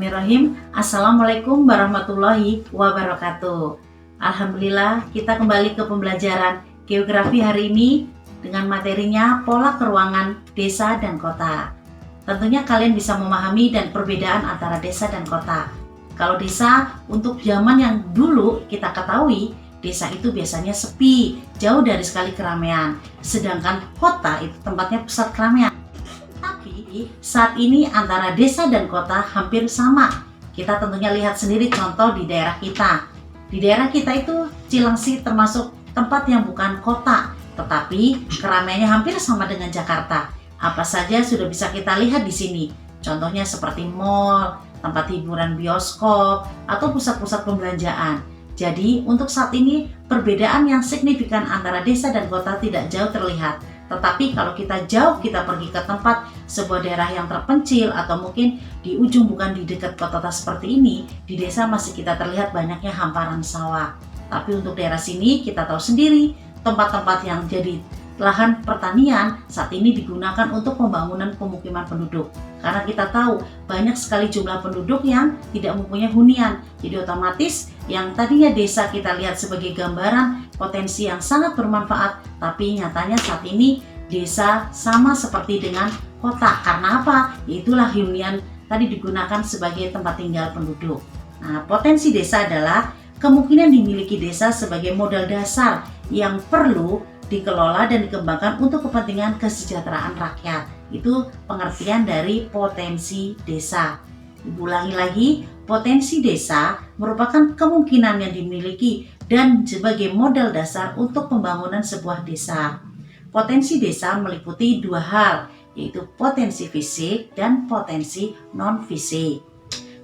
Bismillahirrahmanirrahim. Assalamualaikum warahmatullahi wabarakatuh. Alhamdulillah, kita kembali ke pembelajaran geografi hari ini dengan materinya pola keruangan desa dan kota. Tentunya kalian bisa memahami dan perbedaan antara desa dan kota. Kalau desa, untuk zaman yang dulu kita ketahui, desa itu biasanya sepi, jauh dari sekali keramaian. Sedangkan kota itu tempatnya pusat keramaian. Tapi saat ini antara desa dan kota hampir sama. Kita tentunya lihat sendiri contoh di daerah kita. Di daerah kita itu Cilengsi termasuk tempat yang bukan kota, tetapi keramaiannya hampir sama dengan Jakarta. Apa saja sudah bisa kita lihat di sini. Contohnya seperti mall, tempat hiburan bioskop, atau pusat-pusat pembelanjaan. Jadi untuk saat ini perbedaan yang signifikan antara desa dan kota tidak jauh terlihat. Tetapi kalau kita jauh, kita pergi ke tempat sebuah daerah yang terpencil atau mungkin di ujung bukan di dekat kota seperti ini, di desa masih kita terlihat banyaknya hamparan sawah. Tapi untuk daerah sini kita tahu sendiri tempat-tempat yang jadi lahan pertanian saat ini digunakan untuk pembangunan pemukiman penduduk. Karena kita tahu banyak sekali jumlah penduduk yang tidak mempunyai hunian. Jadi otomatis yang tadinya desa kita lihat sebagai gambaran potensi yang sangat bermanfaat, tapi nyatanya saat ini desa sama seperti dengan kota. Karena apa? Itulah hunian tadi digunakan sebagai tempat tinggal penduduk. Nah, potensi desa adalah kemungkinan dimiliki desa sebagai modal dasar yang perlu dikelola dan dikembangkan untuk kepentingan kesejahteraan rakyat. Itu pengertian dari potensi desa. Ulangi lagi, potensi desa merupakan kemungkinan yang dimiliki dan sebagai modal dasar untuk pembangunan sebuah desa. Potensi desa meliputi dua hal, yaitu potensi fisik dan potensi non-fisik.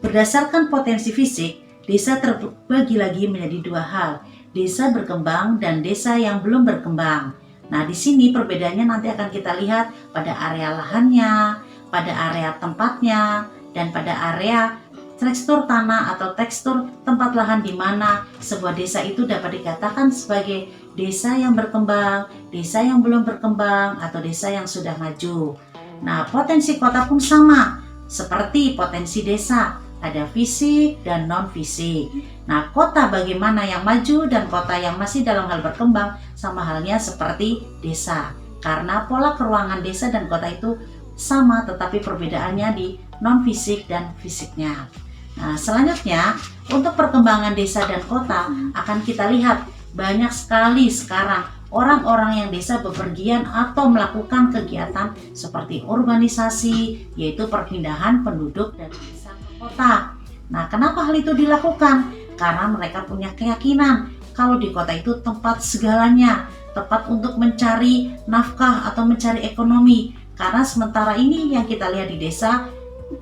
Berdasarkan potensi fisik, desa terbagi lagi menjadi dua hal, desa berkembang dan desa yang belum berkembang. Nah, di sini perbedaannya nanti akan kita lihat pada area lahannya, pada area tempatnya, dan pada area tekstur tanah atau tekstur tempat lahan di mana sebuah desa itu dapat dikatakan sebagai desa yang berkembang, desa yang belum berkembang, atau desa yang sudah maju. Nah, potensi kota pun sama, seperti potensi desa, ada fisik dan non-fisik. Nah, kota bagaimana yang maju dan kota yang masih dalam hal berkembang sama halnya seperti desa. Karena pola keruangan desa dan kota itu sama, tetapi perbedaannya di non-fisik dan fisiknya. Nah, selanjutnya untuk perkembangan desa dan kota akan kita lihat banyak sekali sekarang orang-orang yang desa bepergian atau melakukan kegiatan seperti urbanisasi, yaitu perpindahan penduduk dari desa ke kota. Nah, kenapa hal itu dilakukan? Karena mereka punya keyakinan kalau di kota itu tempat segalanya, tempat untuk mencari nafkah atau mencari ekonomi. Karena sementara ini yang kita lihat di desa,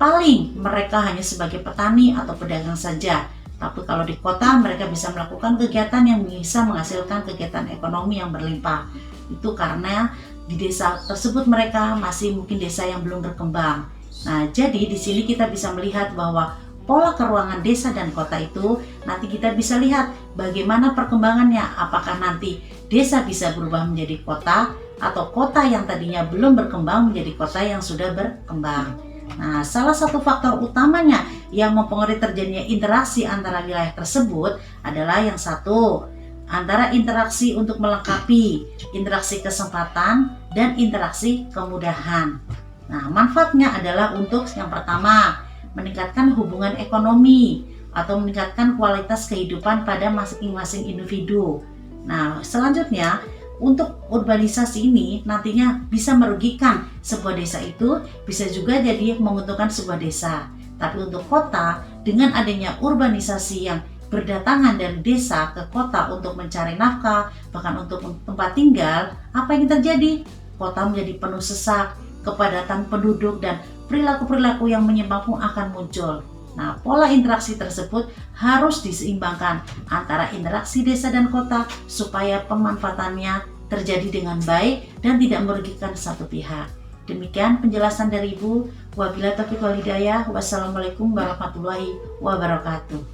paling mereka hanya sebagai petani atau pedagang saja. Tapi kalau di kota mereka bisa melakukan kegiatan yang bisa menghasilkan kegiatan ekonomi yang berlimpah. Itu karena di desa tersebut mereka masih mungkin desa yang belum berkembang. Nah, jadi di sini kita bisa melihat bahwa pola keruangan desa dan kota itu nanti kita bisa lihat bagaimana perkembangannya. Apakah nanti desa bisa berubah menjadi kota atau kota yang tadinya belum berkembang menjadi kota yang sudah berkembang. Nah, salah satu faktor utamanya yang mempengaruhi terjadinya interaksi antara wilayah tersebut adalah yang satu, antara interaksi untuk melengkapi, interaksi kesempatan, dan interaksi kemudahan. Nah, manfaatnya adalah untuk yang pertama, meningkatkan hubungan ekonomi atau meningkatkan kualitas kehidupan pada masing-masing individu. Nah, selanjutnya untuk urbanisasi ini nantinya bisa merugikan sebuah desa itu, bisa juga jadi menguntungkan sebuah desa. Tapi untuk kota, dengan adanya urbanisasi yang berdatangan dari desa ke kota untuk mencari nafkah, bahkan untuk tempat tinggal, apa yang terjadi? Kota menjadi penuh sesak, kepadatan penduduk, dan perilaku-perilaku yang menyimpang pun akan muncul. Nah, pola interaksi tersebut harus diseimbangkan antara interaksi desa dan kota supaya pemanfaatannya terjadi dengan baik dan tidak merugikan satu pihak. Demikian penjelasan dari Ibu. Wabillahi taufiq wal hidayah. Wassalamualaikum warahmatullahi wabarakatuh.